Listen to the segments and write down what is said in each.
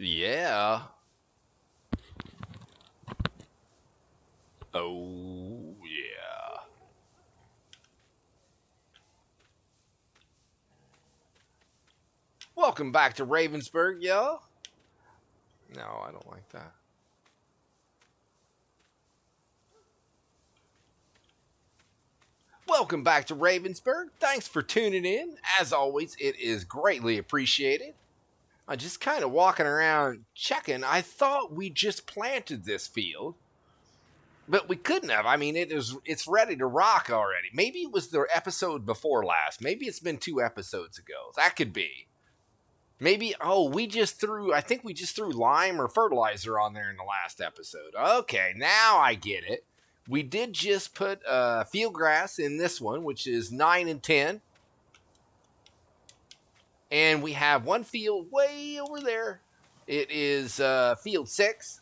Yeah. Oh, yeah. Welcome back to Ravensberg, y'all. No, I don't like that. Welcome back to Ravensberg. Thanks for tuning in. As always, it is greatly appreciated. I just kind of walking around checking. I thought we just planted this field, but we couldn't have. I mean, it's ready to rock already. Maybe it was the episode before last. Maybe it's been 2 episodes ago. That could be. Maybe, I think we just threw lime or fertilizer on there in the last episode. Okay, now I get it. We did just put field grass in this one, which is 9 and 10. And we have one field way over there. It is field 6.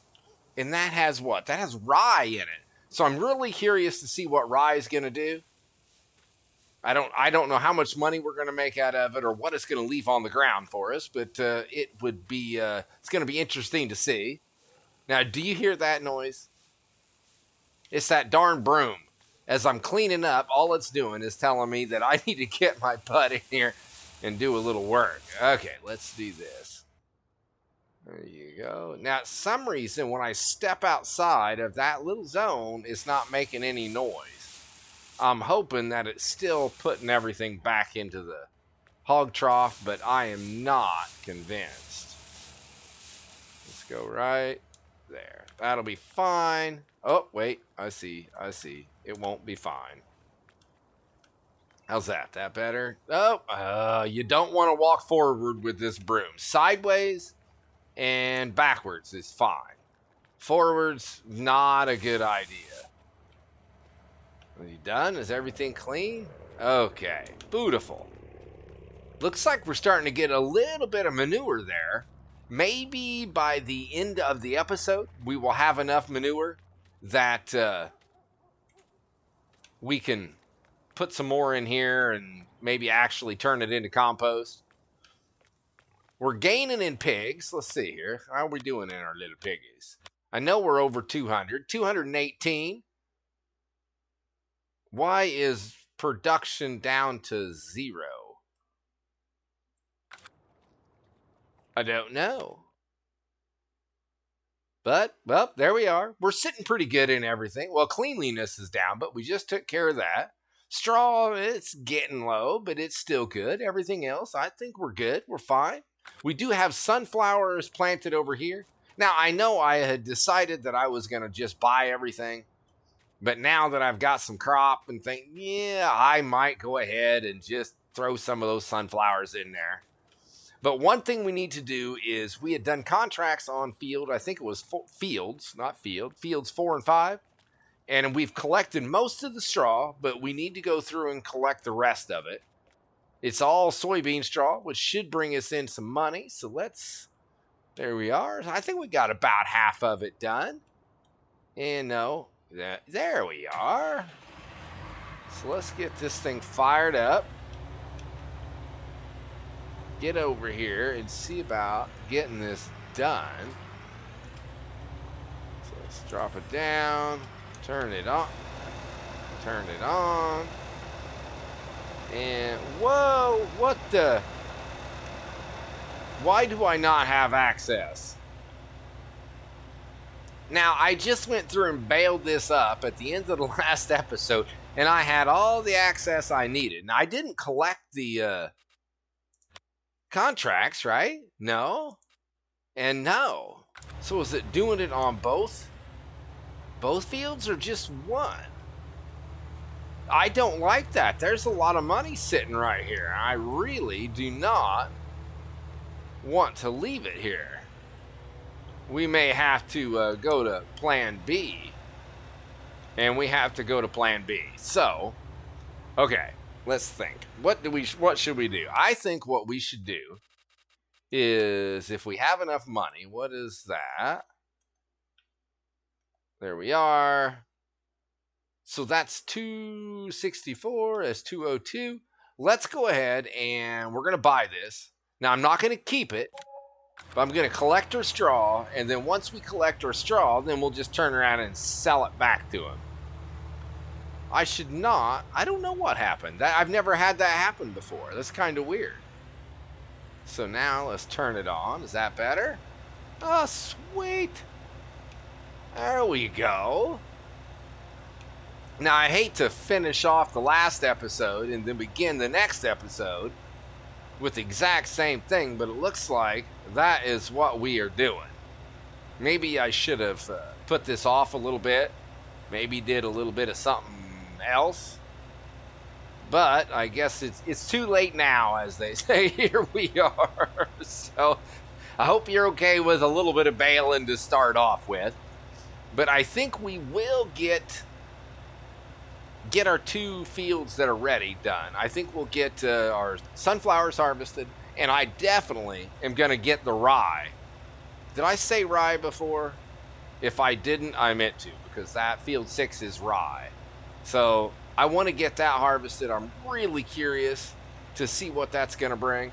And that has what? That has rye in it. So I'm really curious to see what rye is going to do. I don't know how much money we're going to make out of it or what it's going to leave on the ground for us, but it's going to be interesting to see. Now, do you hear that noise? It's that darn broom. As I'm cleaning up, all it's doing is telling me that I need to get my butt in here and do a little work. Okay, let's do this. There you go. Now, some reason when I step outside of that little zone, it's not making any noise. I'm hoping that it's still putting everything back into the hog trough, but I am not convinced. Let's go right there. That'll be fine. Oh, wait. I see. It won't be fine. How's that? That better? Oh, you don't want to walk forward with this broom. Sideways and backwards is fine. Forwards, not a good idea. Are you done? Is everything clean? Okay, beautiful. Looks like we're starting to get a little bit of manure there. Maybe by the end of the episode, we will have enough manure that we can put some more in here and maybe actually turn it into compost. We're gaining in pigs. Let's see here. How are we doing in our little piggies? I know we're over 200. 218. Why is production down to 0? I don't know. But, well, there we are. We're sitting pretty good in everything. Well, cleanliness is down, but we just took care of that. Straw, it's getting low, but it's still good. Everything else, I think we're good. We're fine. We do have sunflowers planted over here. Now, I know I had decided that I was going to just buy everything. But now that I've got some crop and think, yeah, I might go ahead and just throw some of those sunflowers in there. But one thing we need to do is we had done contracts on field, I think it was fields 4 and 5. And we've collected most of the straw, but we need to go through and collect the rest of it. It's all soybean straw, which should bring us in some money. So there we are. I think we got about half of it done. And no, there we are. So let's get this thing fired up. Get over here and see about getting this done. So let's drop it down, turn it on, and whoa, what the? Why do I not have access? Now, I just went through and bailed this up at the end of the last episode, and I had all the access I needed. Now, I didn't collect the contracts, right? No. And no. So is it doing it on both fields or just one? I don't like that. There's a lot of money sitting right here. I really do not want to leave it here. We may have to go to plan B. And we have to go to plan B. So, okay, let's think. What should we do? I think what we should do is, if we have enough money, what is that? There we are. So that's 264, that's 202. Let's go ahead and we're going to buy this. Now, I'm not going to keep it. But I'm going to collect our straw, and then once we collect our straw, then we'll just turn around and sell it back to him. I should not. I don't know what happened. I've never had that happen before. That's kind of weird. So now let's turn it on. Is that better? Oh, sweet. There we go. Now, I hate to finish off the last episode and then begin the next episode with the exact same thing, but it looks like that is what we are doing. Maybe I should have put this off a little bit. Maybe did a little bit of something else. But I guess it's too late now, as they say. Here we are. So I hope you're okay with a little bit of baling to start off with. But I think we will get our 2 fields that are ready done. I think we'll get our sunflowers harvested, and I definitely am going to get the rye. Did I say rye before? If I didn't, I meant to, because that field 6 is rye. So I want to get that harvested. I'm really curious to see what that's going to bring.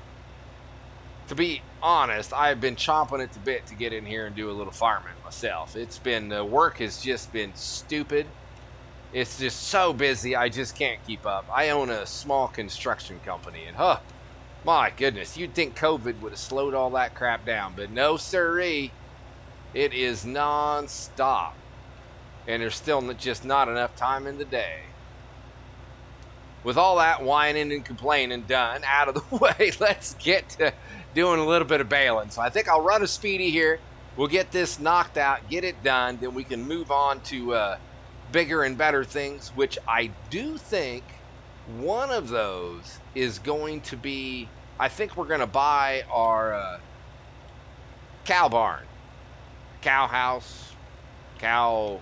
To be honest, I've been chomping at the bit to get in here and do a little farming myself. It's been, the work has just been stupid. It's just so busy, I just can't keep up. I own a small construction company, and my goodness, you'd think COVID would have slowed all that crap down, but no siree. It is non-stop, and there's still just not enough time in the day. With all that whining and complaining done out of the way, let's get to doing a little bit of baling. So I think I'll run a speedy here. We'll get this knocked out, get it done, then we can move on to bigger and better things, which I do think one of those is going to be, I think we're going to buy our cow barn, cow house, cow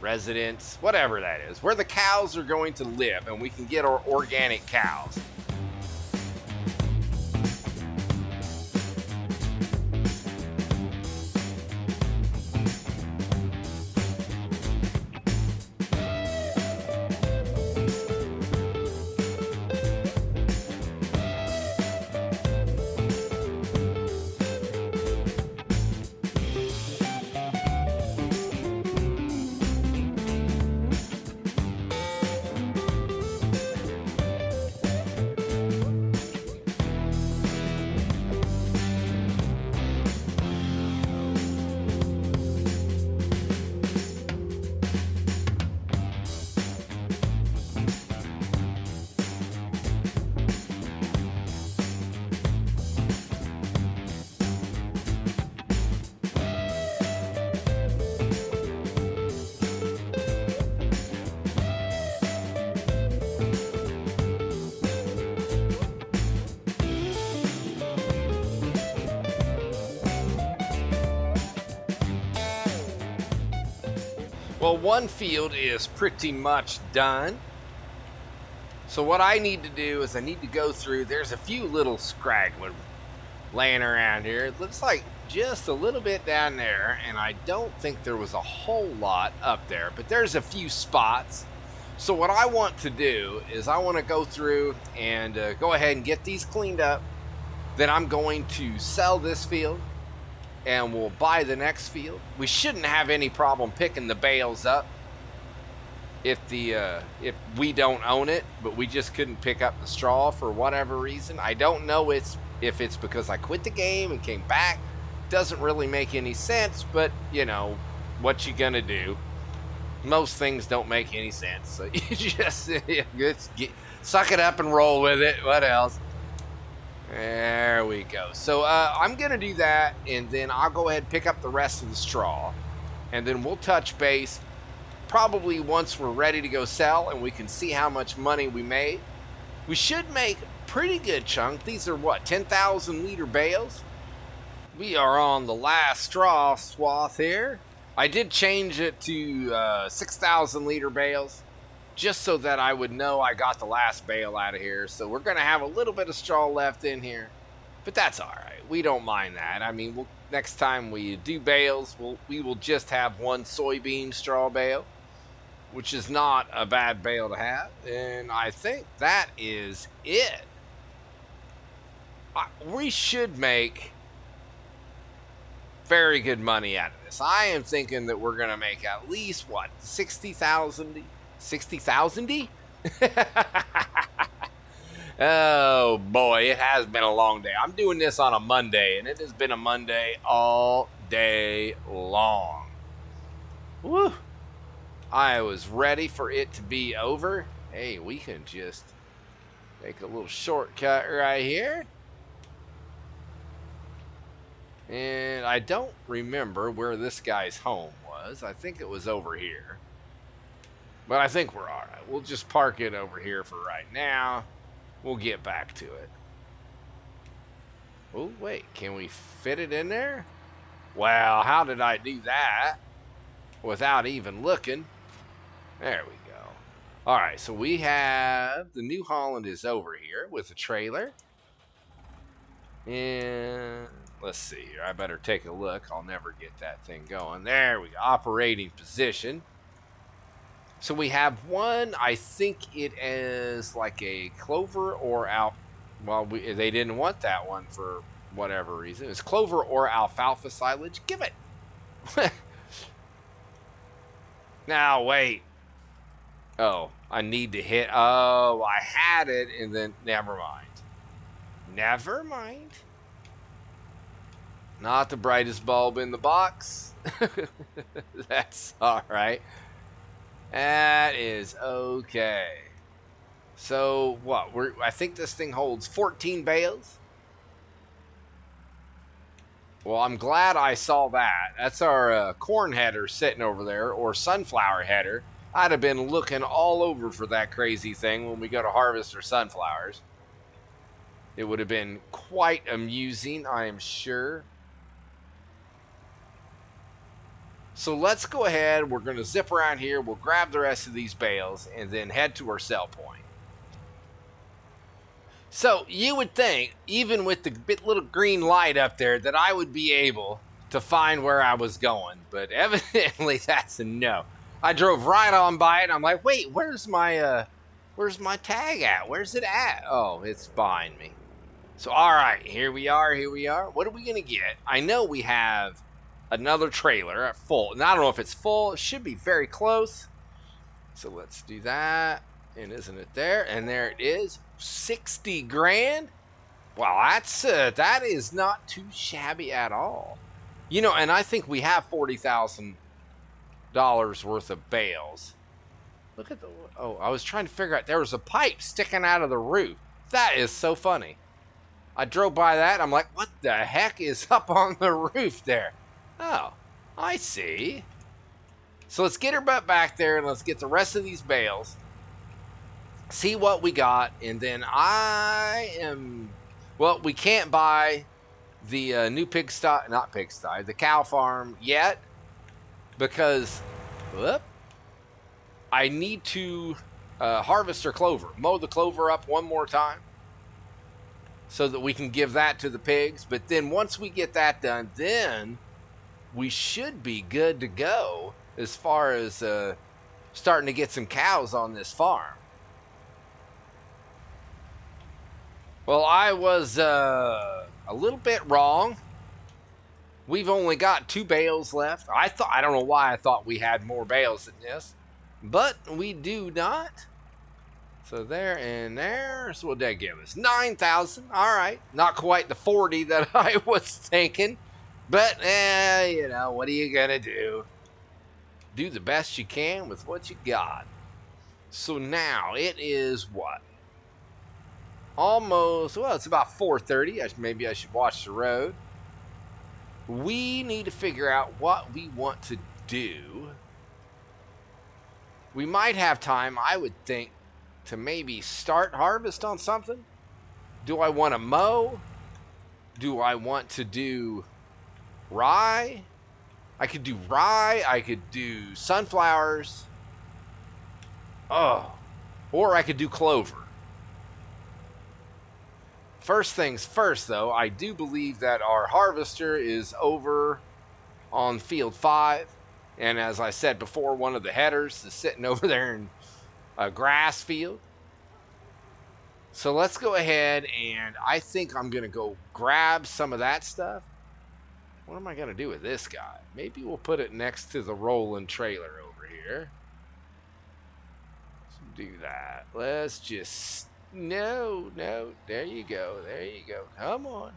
residence, whatever that is, where the cows are going to live, and we can get our organic cows. Well, one field is pretty much done. So what I need to do is I need to go through, there's a few little scragglers laying around here. It looks like just a little bit down there, and I don't think there was a whole lot up there, but there's a few spots. So what I want to do is I want to go through and go ahead and get these cleaned up. Then I'm going to sell this field, and we'll buy the next field. We shouldn't have any problem picking the bales up if we don't own it, but we just couldn't pick up the straw for whatever reason. I don't know if it's because I quit the game and came back. Doesn't really make any sense, but you know, what you gonna do? Most things don't make any sense, so you just suck it up and roll with it. What else? There we go. So I'm gonna do that, and then I'll go ahead and pick up the rest of the straw, and then we'll touch base probably once we're ready to go sell and we can see how much money we made. We should make a pretty good chunk. These are what, 10,000 liter bales? We are on the last straw swath here. I did change it to 6,000 liter bales just so that I would know I got the last bale out of here. So we're going to have a little bit of straw left in here, but that's all right. We don't mind that. I mean, next time we do bales, we will just have one soybean straw bale, which is not a bad bale to have. And I think that is it. We should make very good money out of this. I am thinking that we're going to make at least, what, 60,000? 60,000? Oh, boy, it has been a long day. I'm doing this on a Monday, and it has been a Monday all day long. Woo! I was ready for it to be over. Hey, we can just take a little shortcut right here. And I don't remember where this guy's home was. I think it was over here. But I think we're all right. We'll just park it over here for right now. We'll get back to it. Oh, wait. Can we fit it in there? Well, how did I do that without even looking? There we go. All right, so we have the New Holland is over here with the trailer. And let's see here. I better take a look. I'll never get that thing going. There we go. Operating position. So we have one. I think it is like a Clover or well, they didn't want that one for whatever reason. It's Clover or alfalfa silage. Give it. Now, wait. Oh, I need to hit. Oh, I had it and then never mind. Never mind. Not the brightest bulb in the box. That's all right. That is okay. So what? I think this thing holds 14 bales. Well, I'm glad I saw that. That's our corn header sitting over there, or sunflower header. I'd have been looking all over for that crazy thing when we go to harvest our sunflowers. It would have been quite amusing, I am sure. So let's go ahead. We're going to zip around here. We'll grab the rest of these bales and then head to our sell point. So you would think, even with the little green light up there, that I would be able to find where I was going. But evidently that's a no. I drove right on by it. I'm like, wait, where's my tag at? Where's it at? Oh, it's behind me. So, all right, here we are. What are we going to get? I know we have another trailer at full. And I don't know if it's full. It should be very close. So let's do that. And isn't it there? And there it is. 60 grand. Wow, that is not too shabby at all. You know, and I think we have $40,000 worth of bales. Look at I was trying to figure out, there was a pipe sticking out of the roof. That is so funny. I drove by that. I'm like, what the heck is up on the roof there? Oh, I see. So let's get her butt back there and let's get the rest of these bales. See what we got. And then well, we can't buy the new the cow farm yet. Because, I need to harvest our clover. Mow the clover up one more time. So that we can give that to the pigs. But then once we get that done, then we should be good to go as far as starting to get some cows on this farm. Well, I was a little bit wrong. We've only got 2 bales left. I don't know why I thought we had more bales than this, but we do not. So there and there. So what did that give us? 9,000. All right. Not quite the 40 that I was thinking. But, you know, what are you going to do? Do the best you can with what you got. So now it is what? Almost, well, it's about 4:30. Maybe I should watch the road. We need to figure out what we want to do. We might have time, I would think, to maybe start harvest on something. Do I want to mow? Do I want to do rye? I could do rye. I could do sunflowers. Oh, or I could do clover. First things first, though, I do believe that our harvester is over on field 5. And as I said before, one of the headers is sitting over there in a grass field. So let's go ahead and I think I'm going to go grab some of that stuff. What am I going to do with this guy? Maybe we'll put it next to the rolling trailer over here. Let's do that. Let's just... No. There you go. There you go. Come on.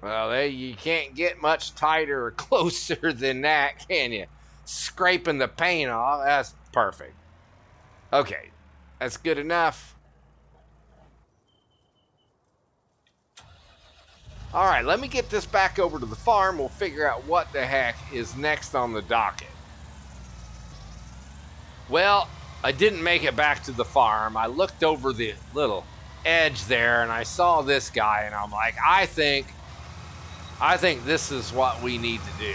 Well, you can't get much tighter or closer than that, can you? Scraping the paint off. That's perfect. Okay. That's good enough. All right, let me get this back over to the farm. We'll figure out what the heck is next on the docket. Well, I didn't make it back to the farm. I looked over the little edge there and I saw this guy and I'm like, I think this is what we need to do.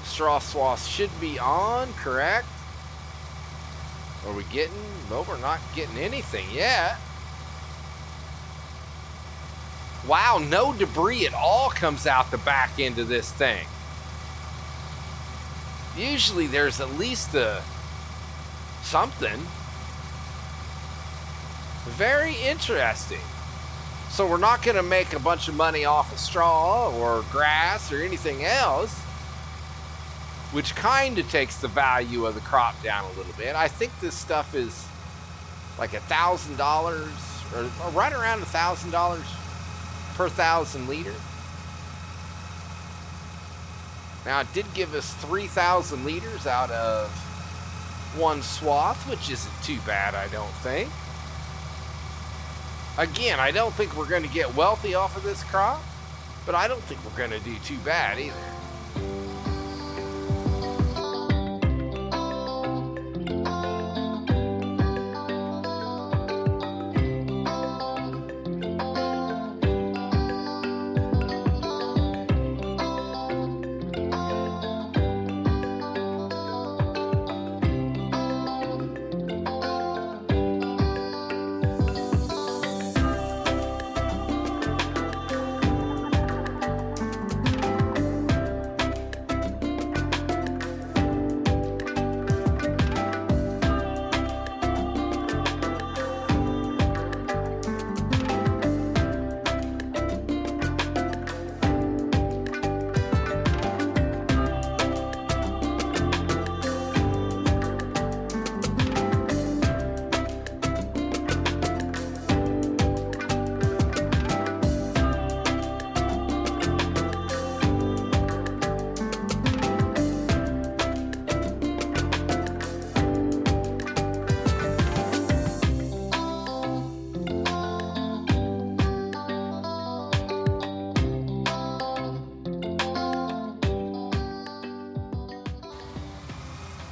Straw swath should be on, correct? Are we getting, no, we're not getting anything yet. Wow, no debris at all comes out the back end of this thing. Usually there's at least something. Very interesting. So we're not going to make a bunch of money off of straw or grass or anything else, which kind of takes the value of the crop down a little bit. I think this stuff is like $1,000 or right around $1,000 per 1,000 liters. Now it did give us 3,000 liters out of one swath, which isn't too bad, I don't think. Again, I don't think we're going to get wealthy off of this crop, but I don't think we're going to do too bad either.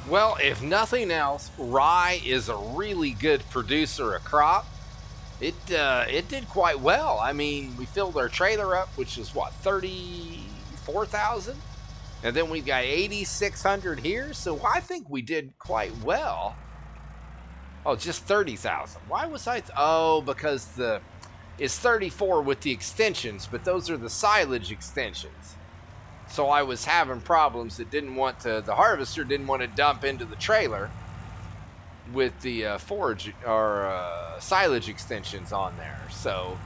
Well, if nothing else, rye is a really good producer of crop. It did quite well. I mean, we filled our trailer up, which is what, 34,000? And then we've got 8,600 here, so I think we did quite well. Oh, just 30,000. Why was I? Oh, because it's 34 with the extensions, but those are the silage extensions. So I was having problems that the harvester didn't want to dump into the trailer with the forage or silage extensions on there. So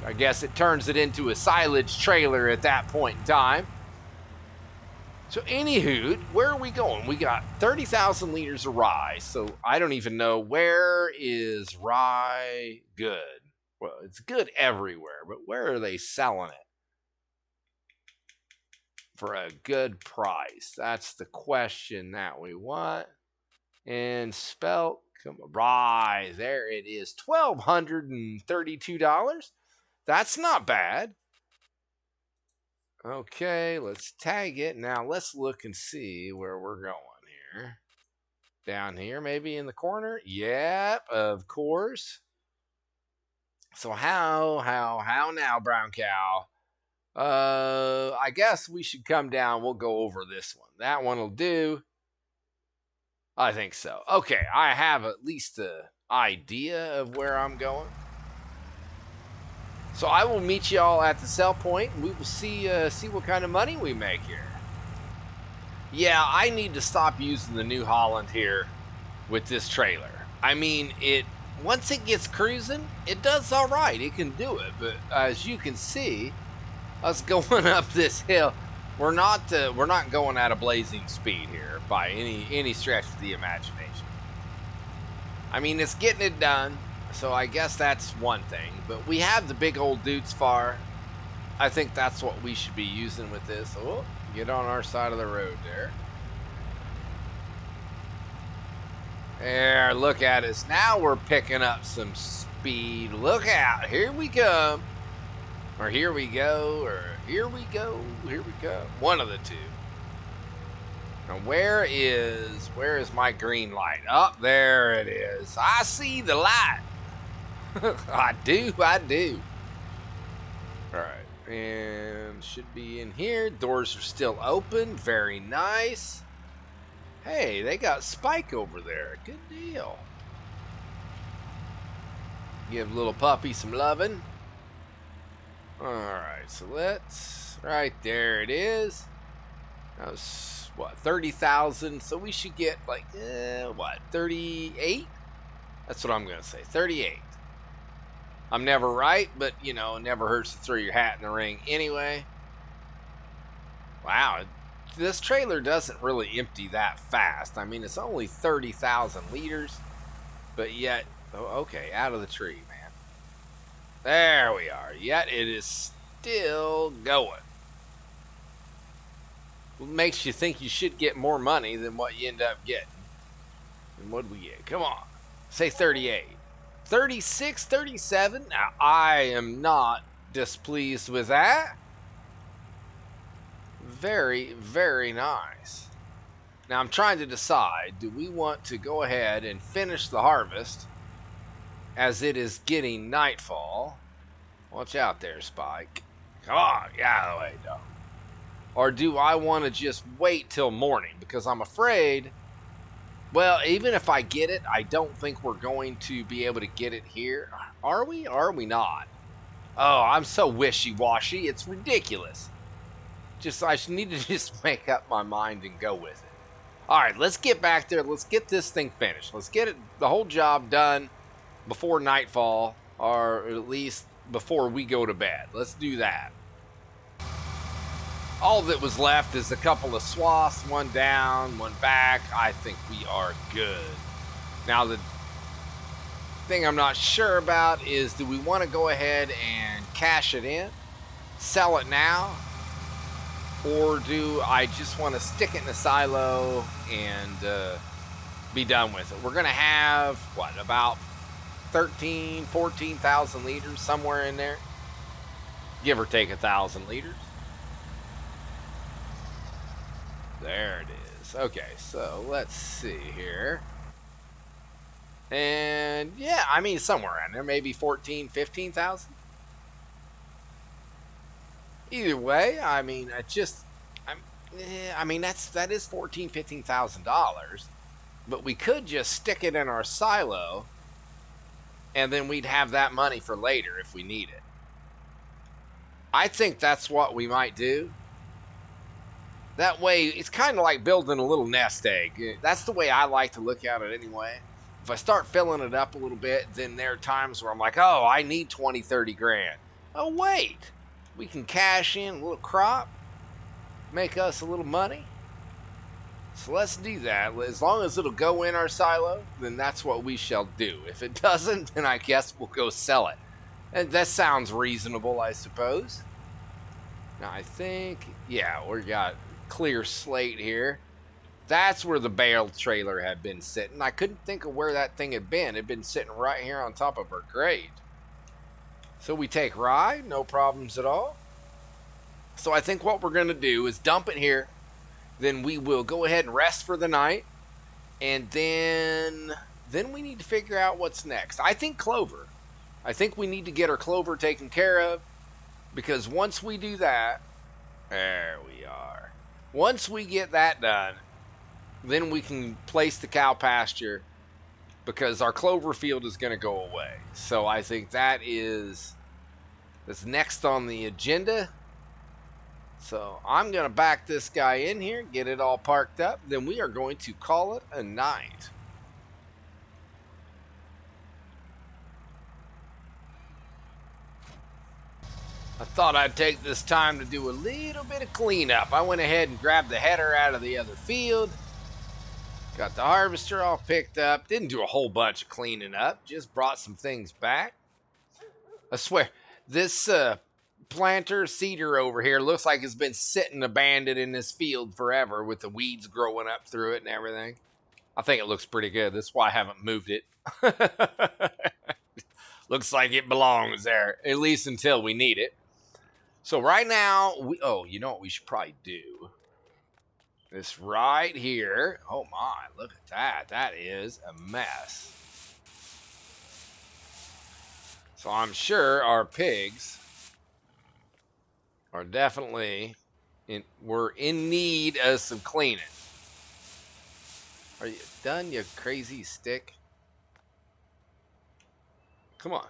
I guess it turns it into a silage trailer at that point in time. So anywho, where are we going? We got 30,000 liters of rye. So I don't even know, where is rye good? Well, it's good everywhere, but where are they selling it for a good price? That's the question that we want. And spelt rye, there it is, $1,232. That's not bad. Okay, let's tag it. Now let's look and see where we're going here. Down here, maybe in the corner? Yep, of course. So how now, brown cow? I guess we should come down. We'll go over this one. That one will do. I think so. Okay, I have at least an idea of where I'm going. So I will meet y'all at the sell point, and we will see what kind of money we make here. Yeah, I need to stop using the New Holland here with this trailer. I mean, it once it gets cruising, it does all right. It can do it. But as you can see, us going up this hill, we're not going at a blazing speed here by any stretch of the imagination. I mean, it's getting it done, so I guess that's one thing. But we have the big old dude's far. I think that's what we should be using with this. Oh, get on our side of the road there. There, look at us. Now we're picking up some speed. Look out. Here we come. Or here we go. Or here we go. Here we go. One of the two. Now where is my green light? Oh, there it is. I see the light. I do. All right. And should be in here. Doors are still open. Very nice. Hey, they got Spike over there. Good deal. Give little puppy some loving. Alright, so let's... Right there it is. That was, what, 30,000? So we should get, like, what, 38? That's what I'm going to say, 38. I'm never right, but, you know, it never hurts to throw your hat in the ring anyway. Wow, this trailer doesn't really empty that fast. I mean, it's only 30,000 liters, but yet, oh, okay, out of the tree, man. There we are. Yet it is still going. What makes you think you should get more money than what you end up getting? And what did we get? Come on. Say 38. 36, 37? Now, I am not displeased with that. Very, very nice. Now I'm trying to decide, do we want to go ahead and finish the harvest as it is getting nightfall? Watch out there, Spike. Come on, get out of the way, dog. Or do I want to just wait till morning? Because I'm afraid, well, even if I get it, I don't think we're going to be able to get it here. Are we? Or are we not? Oh, I'm so wishy-washy. It's ridiculous. I need to just make up my mind and go with it. All right, let's get back there. Let's get this thing finished. Let's get the whole job done before nightfall, or at least before we go to bed. Let's do that. All that was left is a couple of swaths, one down, one back. I think we are good. Now, the thing I'm not sure about is, do we want to go ahead and cash it in, sell it now? Or do I just want to stick it in a silo and be done with it? We're going to have, what, about 13, 14,000 liters, somewhere in there. Give or take 1,000 liters. There it is. Okay, so let's see here. And, yeah, I mean, somewhere in there. Maybe 14, 15,000. Either way, I mean, that is $14,000-$15,000, but we could just stick it in our silo, and then we'd have that money for later if we need it. I think that's what we might do. That way, it's kind of like building a little nest egg. That's the way I like to look at it anyway. If I start filling it up a little bit, then there are times where I'm like, oh, I need 20, 30 grand. Oh, wait. We can cash in a little crop, make us a little money. So let's do that. As long as it'll go in our silo, then that's what we shall do. If it doesn't, then I guess we'll go sell it. And that sounds reasonable, I suppose. Now I think, yeah, we got clear slate here. That's where the bale trailer had been sitting. I couldn't think of where that thing had been. It had been sitting right here on top of our grade. So we take rye, no problems at all. So I think what we're going to do is dump it here. Then we will go ahead and rest for the night. And then we need to figure out what's next. I think Clover. I think we need to get our Clover taken care of. Because once we do that, there we are. Once we get that done, then we can place the cow pasture. Because our clover field is going to go away. So I think that's next on the agenda. So I'm going to back this guy in here, get it all parked up. Then we are going to call it a night. I thought I'd take this time to do a little bit of cleanup. I went ahead and grabbed the header out of the other field. Got the harvester all picked up. Didn't do a whole bunch of cleaning up. Just brought some things back. I swear, this planter cedar over here looks like it's been sitting abandoned in this field forever with the weeds growing up through it and everything. I think it looks pretty good. That's why I haven't moved it. Looks like it belongs there, at least until we need it. So right now, you know what we should probably do? This right here. Oh my, look at that. That is a mess. So I'm sure our pigs are definitely we're in need of some cleaning. Are you done, you crazy stick? Come on.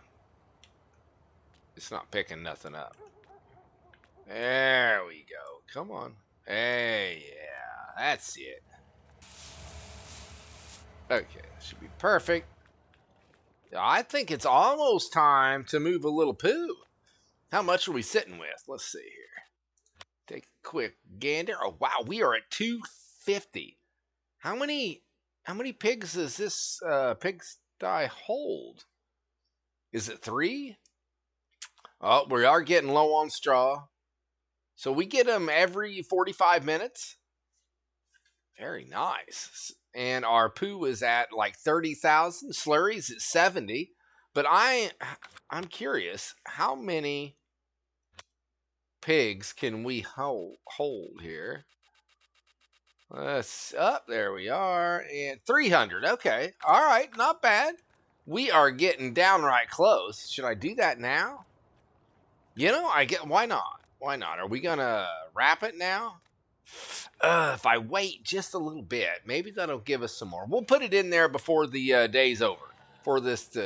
It's not picking nothing up. There we go. Come on. Hey, yeah, that's it. Okay, should be perfect. I think it's almost time to move a little poo. How much are we sitting with? Let's see here. Take a quick gander. Oh wow, we are at 250. How many pigs does this pigsty hold? Is it 3? Oh, we are getting low on straw. So we get them every 45 minutes. Very nice. And our poo is at like 30,000. Slurry's at 70. But I'm curious, how many pigs can we hold here? Let's up. There we are. And 300. Okay. All right. Not bad. We are getting downright close. Should I do that now? You know, why not? Why not? Are we gonna wrap it now? If I wait just a little bit, maybe that'll give us some more. We'll put it in there before the day's over. Before this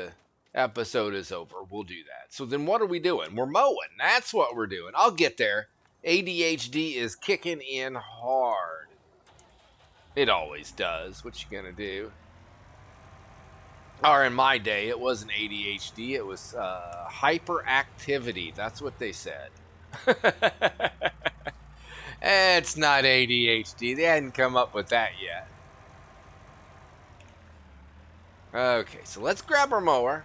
episode is over, we'll do that. So then what are we doing? We're mowing. That's what we're doing. I'll get there. ADHD is kicking in hard. It always does. What you gonna do? Or in my day, it wasn't ADHD. It was hyperactivity. That's what they said. It's not ADHD. They hadn't come up with that yet. Okay, so let's grab our mower.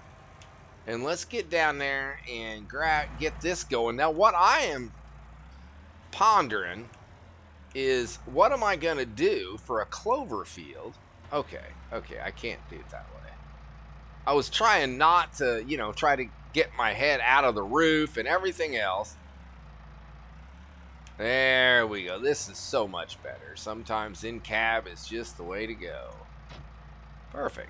And let's get down there and get this going. Now, what I am pondering is, what am I going to do for a clover field? Okay, I can't do it that way. I was trying not to, try to get my head out of the roof and everything else. There we go. This is so much better. Sometimes in cab is just the way to go. Perfect.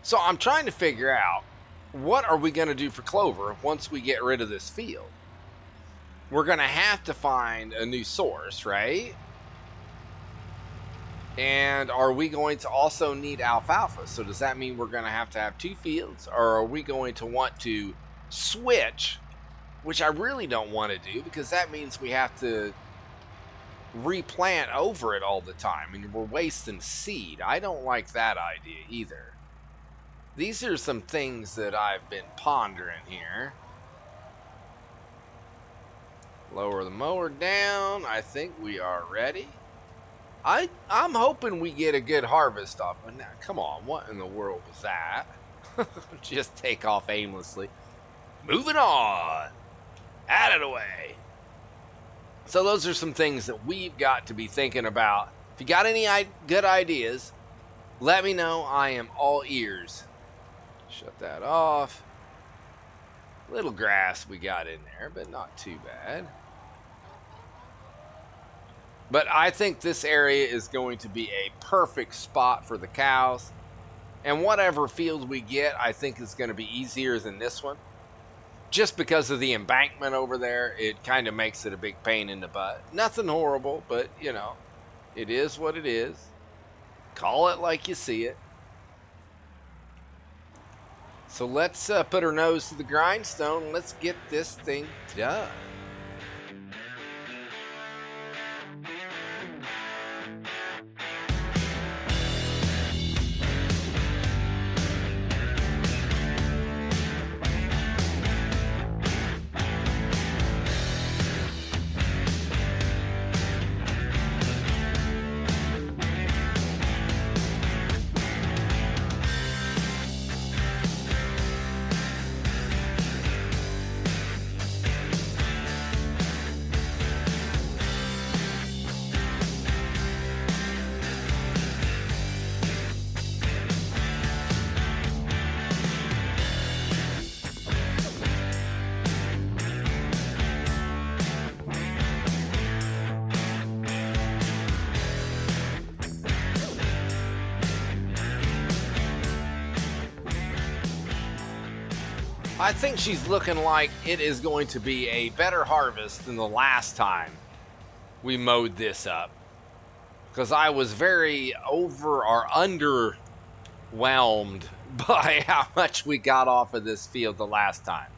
So I'm trying to figure out, what are we going to do for clover once we get rid of this field? We're going to have to find a new source, right? And are we going to also need alfalfa? So does that mean we're going to have 2 fields? Or are we going to want to switch, which I really don't want to do, because that means we have to replant over it all the time and we're wasting seed. I don't like that idea either. These are some things that I've been pondering here. Lower the mower down. I think we are ready. I'm hoping we get a good harvest off. But now, come on, what in the world was that? Just take off aimlessly. Moving on. Out of the way. So those are some things that we've got to be thinking about. If you got any good ideas, let me know. I am all ears. Shut that off. Little grass we got in there, but not too bad. But I think this area is going to be a perfect spot for the cows. And whatever field we get, I think is going to be easier than this one. Just because of the embankment over there, it kind of makes it a big pain in the butt. Nothing horrible, but, it is what it is. Call it like you see it. So let's put our nose to the grindstone. Let's get this thing done. I think she's looking like it is going to be a better harvest than the last time we mowed this up. Because I was very underwhelmed by how much we got off of this field the last time.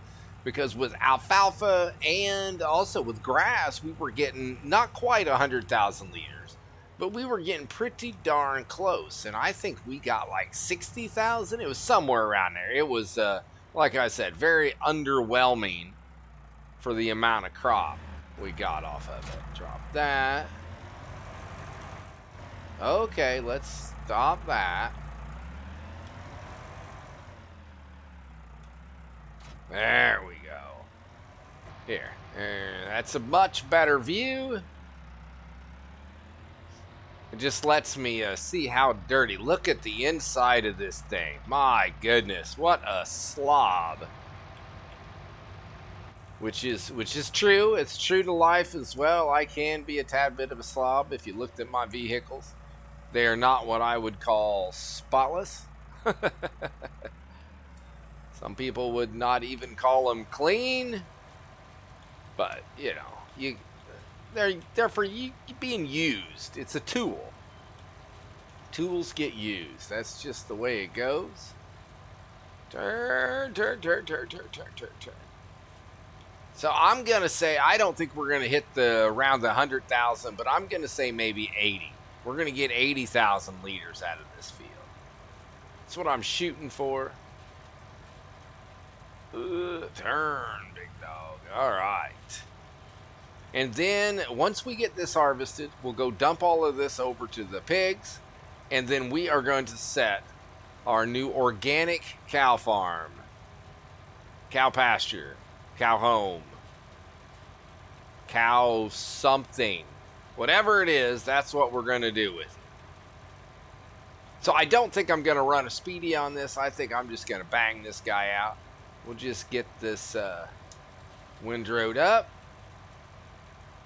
Because with alfalfa and also with grass, we were getting not quite 100,000 liters, but we were getting pretty darn close. And I think we got like 60,000. It was somewhere around there. It was, like I said, very underwhelming for the amount of crop we got off of it. Drop that. Okay, let's stop that. There we go. Here, that's a much better view. It just lets me see how dirty. Look at the inside of this thing. My goodness, what a slob. Which is true. It's true to life as well. I can be a tad bit of a slob if you looked at my vehicles. They are not what I would call spotless. Some people would not even call them clean. But, you know, they're for being used. It's a tool. Tools get used. That's just the way it goes. Turn. So I'm going to say, I don't think we're going to hit around the 100,000, but I'm going to say maybe 80. We're going to get 80,000 liters out of this field. That's what I'm shooting for. Turn, big dog. All right. And then once we get this harvested, we'll go dump all of this over to the pigs. And then we are going to set our new organic cow farm, cow pasture, cow home, cow something. Whatever it is, that's what we're going to do with it. So I don't think I'm going to run a speedy on this. I think I'm just going to bang this guy out. We'll just get this windrowed up.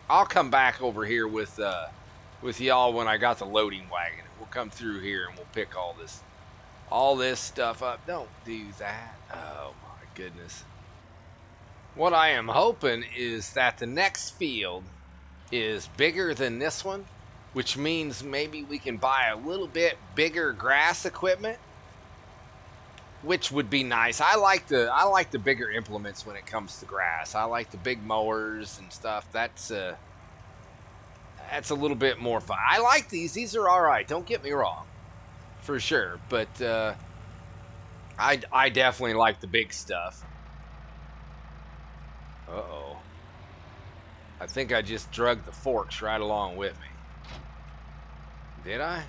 I'll come back over here with y'all when I got the loading wagon. We'll come through here and we'll pick all this stuff up. Don't do that. Oh my goodness. What I am hoping is that the next field is bigger than this one, which means maybe we can buy a little bit bigger grass equipment, which would be nice. I like the bigger implements when it comes to grass. I like the big mowers and stuff. That's a little bit more fun. I like these. These are all right. Don't get me wrong, for sure. But I definitely like the big stuff. Uh-oh. I think I just drug the forks right along with me. Did I?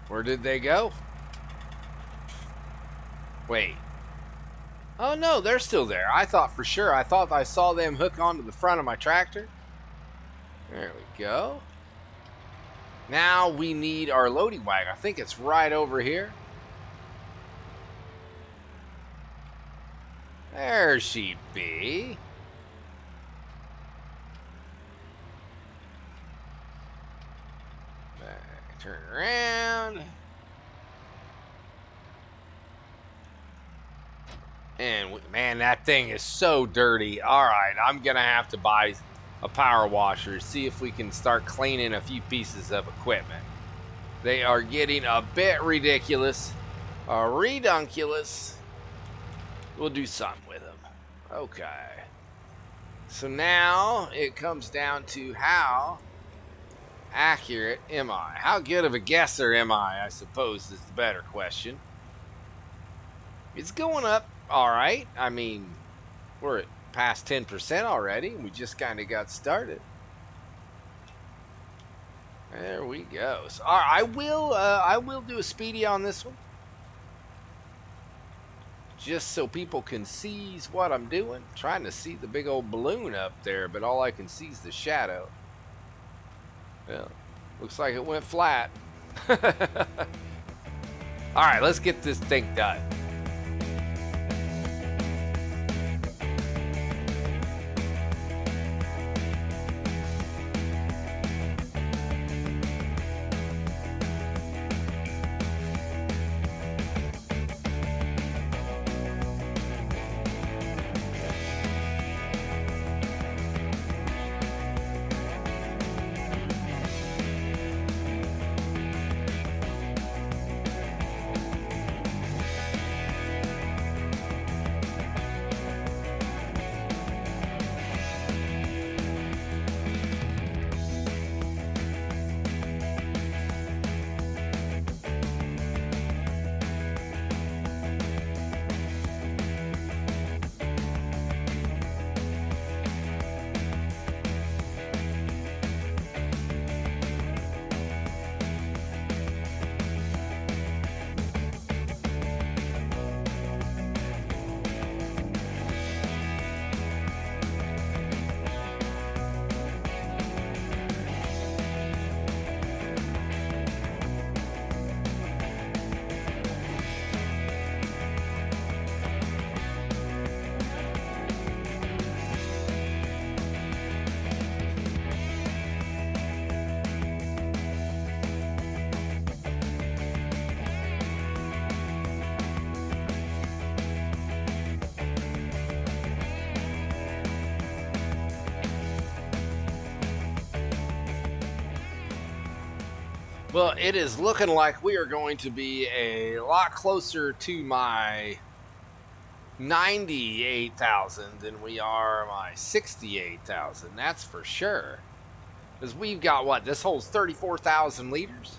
Where did they go? Wait. Oh no, they're still there. I thought for sure. I thought I saw them hook onto the front of my tractor. There we go. Now we need our loading wagon. I think it's right over here. There she be. Turn around. And man, that thing is so dirty. All right, I'm going to have to buy a power washer. See if we can start cleaning a few pieces of equipment. They are getting a bit ridiculous. Redunculous. We'll do something with them. Okay. So now it comes down to how accurate am I? How good of a guesser am I suppose is the better question. It's going up all right. I mean, we're at past 10% already, and we just kind of got started. There we go. So, all right, I will do a speedy on this one, just so people can see what I'm doing. I'm trying to see the big old balloon up there, but all I can see is the shadow. Well, looks like it went flat. All right, let's get this thing done. Well, it is looking like we are going to be a lot closer to my 98,000 than we are my 68,000. That's for sure. Because we've got what? This holds 34,000 liters?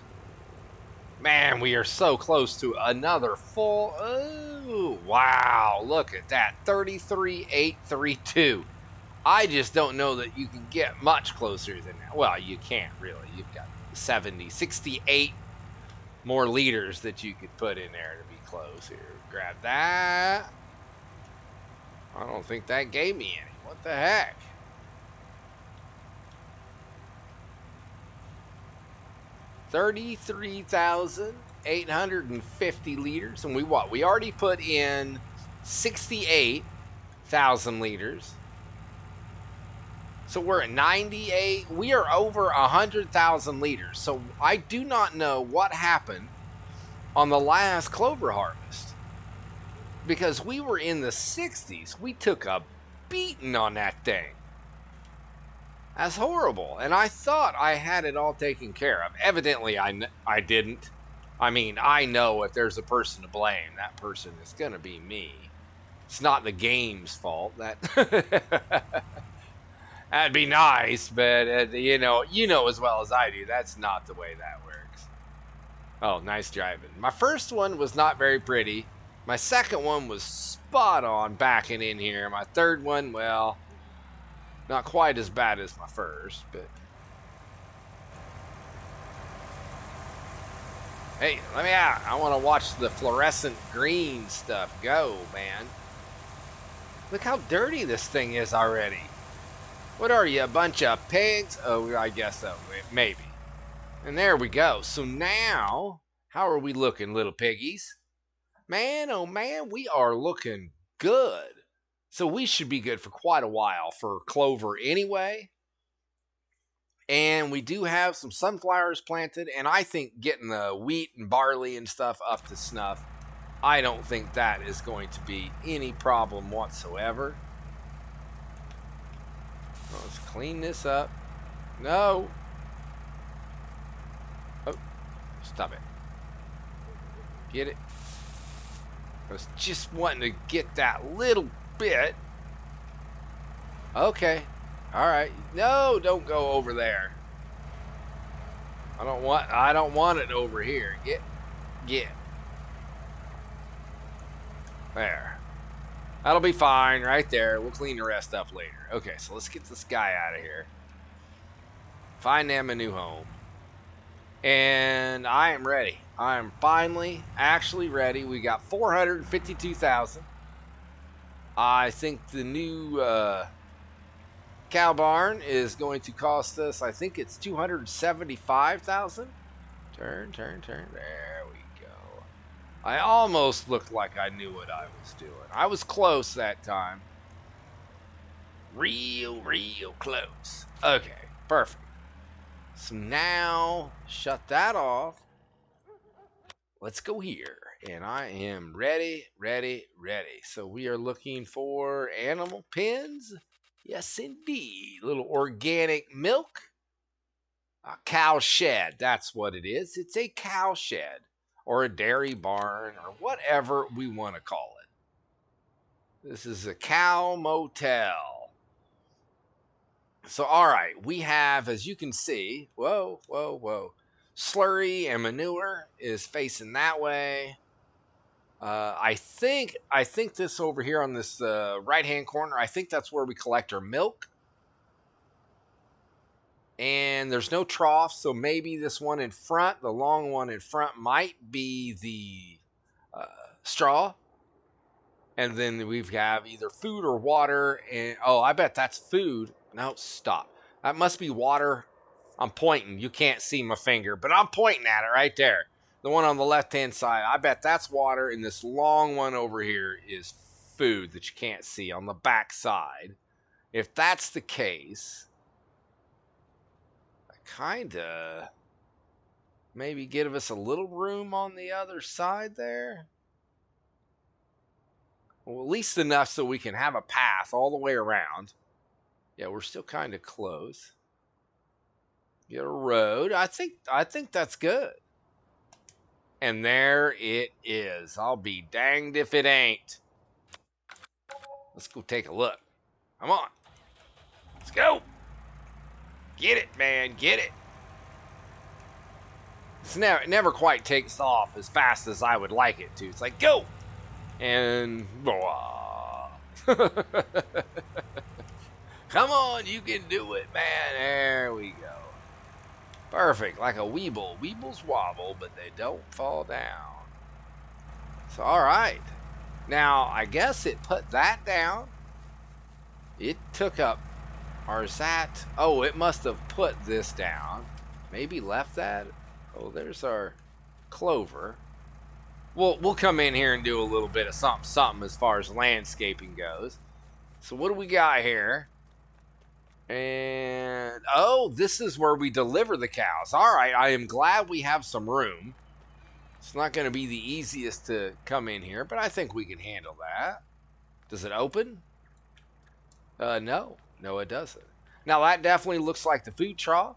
Man, we are so close to another full. Oh, wow. Look at that. 33,832. I just don't know that you can get much closer than that. Well, you can't really. You've got 70, 68 more liters that you could put in there to be close. Here, grab that. I don't think that gave me any. What the heck? 33,850 liters. And we what? We already put in 68,000 liters. So we're at 98. We are over 100,000 liters. So I do not know what happened on the last clover harvest. Because we were in the 60s. We took a beating on that thing. That's horrible. And I thought I had it all taken care of. Evidently, I didn't. I mean, I know if there's a person to blame, that person is going to be me. It's not the game's fault. That'd be nice, but you know as well as I do, that's not the way that works. Oh, nice driving. My first one was not very pretty. My second one was spot on backing in here. My third one, well, not quite as bad as my first, but hey, let me out. I want to watch the fluorescent green stuff go, man. Look how dirty this thing is already. What are you, a bunch of pigs? Oh, I guess so, maybe. And there we go. So now, how are we looking, little piggies? Man, oh man, we are looking good. So we should be good for quite a while for clover anyway. And we do have some sunflowers planted, and I think getting the wheat and barley and stuff up to snuff, I don't think that is going to be any problem whatsoever. Let's clean this up. No. Oh, stop it. Get it? I was just wanting to get that little bit. Okay. All right. No, don't go over there. I don't want it over here. Get. There. That'll be fine right there. We'll clean the rest up later. Okay, so let's get this guy out of here. Find them a new home. And I am ready. I am finally actually ready. We got 452,000. I think the new cow barn is going to cost us, I think it's 275,000. Turn. There we go. I almost looked like I knew what I was doing. I was close that time. Real close. Okay, perfect. So now, shut that off. Let's go here. And I am ready. So we are looking for animal pens. Yes, indeed. Little organic milk. A cow shed. That's what it is. It's a cow shed. Or a dairy barn. Or whatever we want to call it. This is a cow motel. So, all right, we have, as you can see, whoa. Slurry and manure is facing that way. I think this over here on this right-hand corner, I think that's where we collect our milk. And there's no trough, so maybe this one in front, the long one in front, might be the straw. And then we have either food or water. And oh, I bet that's food. No, stop. That must be water. I'm pointing. You can't see my finger, but I'm pointing at it right there. The one on the left-hand side. I bet that's water. And this long one over here is food that you can't see on the back side. If that's the case, I kind of maybe give us a little room on the other side there. Well, at least enough so we can have a path all the way around. Yeah, we're still kind of close. Get a road. I think that's good. And there it is. I'll be danged if it ain't. Let's go take a look. Come on. Let's go. Get it, man. Get it. It never quite takes off as fast as I would like it to. It's like, go. And come on, you can do it, man. There we go. Perfect, like a weeble. Weebles wobble, but they don't fall down. So, all right. Now, I guess it put that down. It took up, or is that? Oh, it must have put this down. Maybe left that. Oh, there's our Clover. We'll come in here and do a little bit of something as far as landscaping goes. So what do we got here? And, oh, this is where we deliver the cows. All right, I am glad we have some room. It's not going to be the easiest to come in here, but I think we can handle that. Does it open? No. No, it doesn't. Now, that definitely looks like the food trough.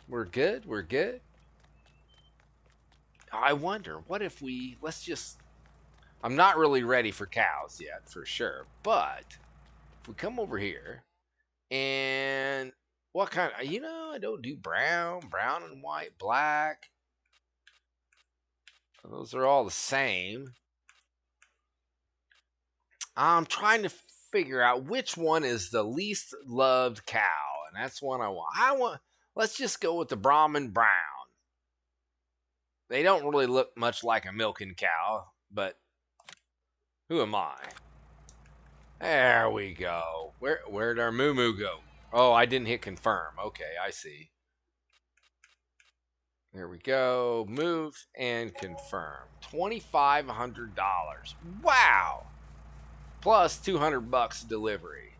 We're good. We're good. I wonder, what if I'm not really ready for cows yet, for sure. But if we come over here and what kind of, I don't do brown and white, black. Those are all the same. I'm trying to figure out which one is the least loved cow, and that's one I want. Let's just go with the Brahman brown. They don't really look much like a milking cow, but who am I? There we go. Where'd our moo go? Oh, I didn't hit confirm. Okay, I see. There we go. Move and confirm. $2,500. Wow. Plus $200 delivery.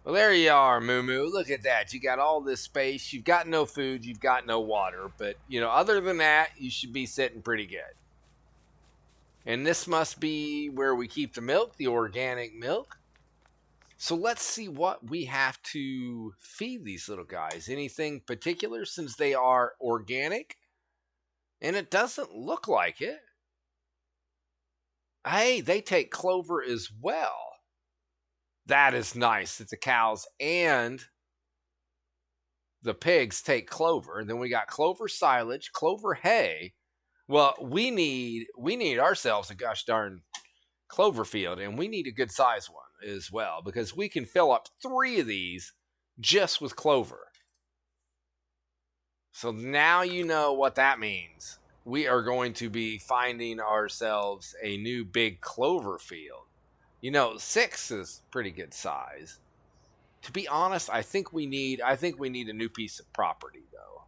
Well, there you are, Moo. Look at that. You got all this space. You've got no food. You've got no water. But, other than that, you should be sitting pretty good. And this must be where we keep the milk, the organic milk. So let's see what we have to feed these little guys. Anything particular since they are organic? And it doesn't look like it. Hey, they take Clover as well. That is nice that the cows and the pigs take Clover. And then we got Clover silage, Clover hay. Well, we need ourselves a gosh darn Clover field, and we need a good size one as well, because we can fill up 3 of these just with Clover. So now you know what that means. We are going to be finding ourselves a new big Clover field. 6 is pretty good size. To be honest, I think we need a new piece of property though.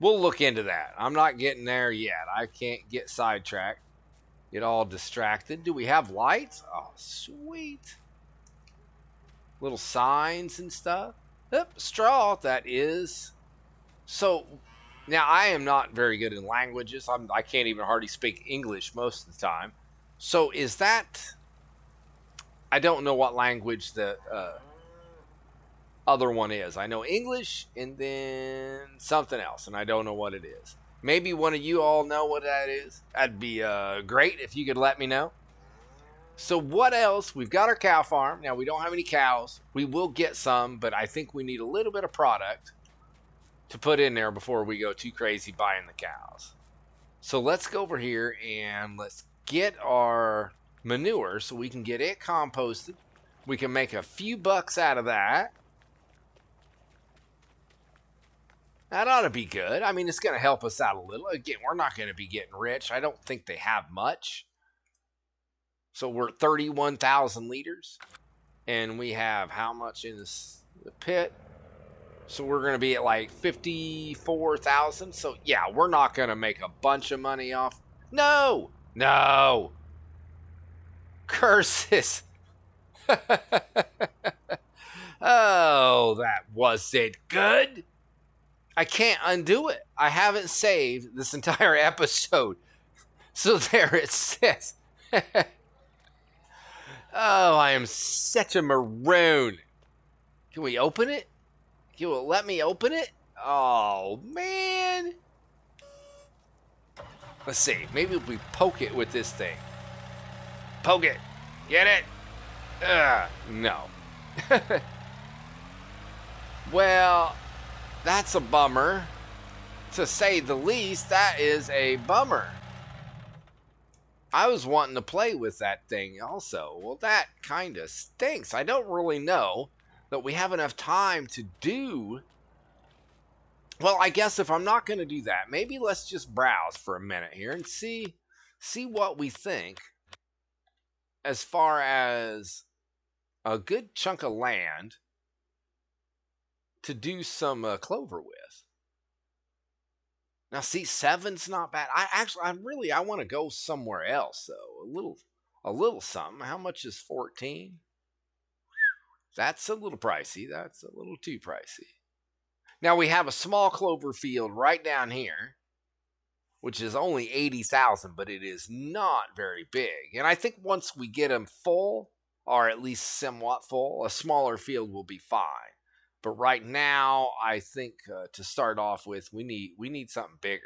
We'll look into that. I'm not getting there yet. I can't get sidetracked. Get all distracted. Do we have lights? Oh, sweet. Little signs and stuff. Yep, straw, that is. So, now I am not very good in languages. I can't even hardly speak English most of the time. So is that... I don't know what language the other one is. I know English and then something else, and I don't know what it is. Maybe one of you all know what that is. That'd be great if you could let me know. So what else? We've got our cow farm. Now, we don't have any cows. We will get some, but I think we need a little bit of product to put in there before we go too crazy buying the cows. So let's go over here and let's get our manure so we can get it composted. We can make a few bucks out of that. That ought to be good. I mean, it's going to help us out a little. Again, we're not going to be getting rich. I don't think they have much. So we're at 31,000 liters. And we have how much in the pit? So we're going to be at like 54,000. So yeah, we're not going to make a bunch of money off. No! Curses. Oh, that wasn't good. I can't undo it. I haven't saved this entire episode. So there it sits. Oh, I am such a maroon. Can we open it? Can you let me open it? Oh, man. Let's see. Maybe if we poke it with this thing. Poke it. Get it? No. Well, that's a bummer. To say the least, that is a bummer. I was wanting to play with that thing also. Well, that kind of stinks. I don't really know that we have enough time to do. Well, I guess if I'm not going to do that, maybe let's just browse for a minute here and see what we think as far as a good chunk of land to do some clover with. Now, see, 7's not bad. I want to go somewhere else though. A little something. How much is 14? That's a little pricey. That's a little too pricey. Now we have a small clover field right down here, which is only 80,000, but it is not very big. And I think once we get them full, or at least somewhat full, a smaller field will be fine. But right now, I think to start off with, we need something bigger.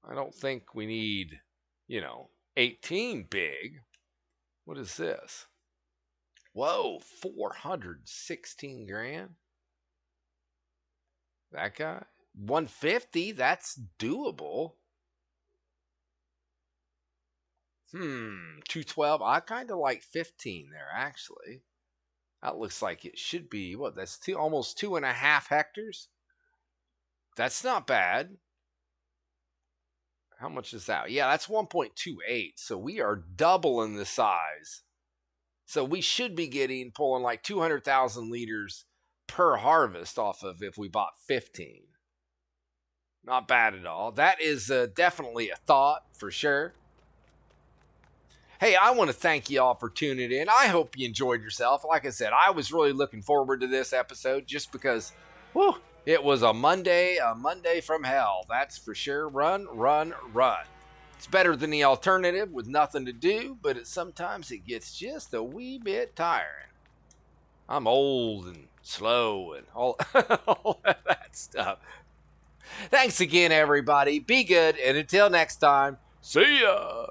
I don't think we need, 18 big. What is this? Whoa, 416 grand. That guy? 150, that's doable. 212. I kind of like 15 there, actually. That looks like it should be, that's almost 2.5 hectares. That's not bad. How much is that? Yeah, that's 1.28. So we are doubling the size. So we should be pulling like 200,000 liters per harvest off of if we bought 15. Not bad at all. That is definitely a thought for sure. Hey, I want to thank you all for tuning in. I hope you enjoyed yourself. Like I said, I was really looking forward to this episode just because, it was a Monday from hell. That's for sure. Run, run, run. It's better than the alternative with nothing to do, but sometimes it gets just a wee bit tiring. I'm old and slow and all, all of that stuff. Thanks again, everybody. Be good, and until next time, see ya!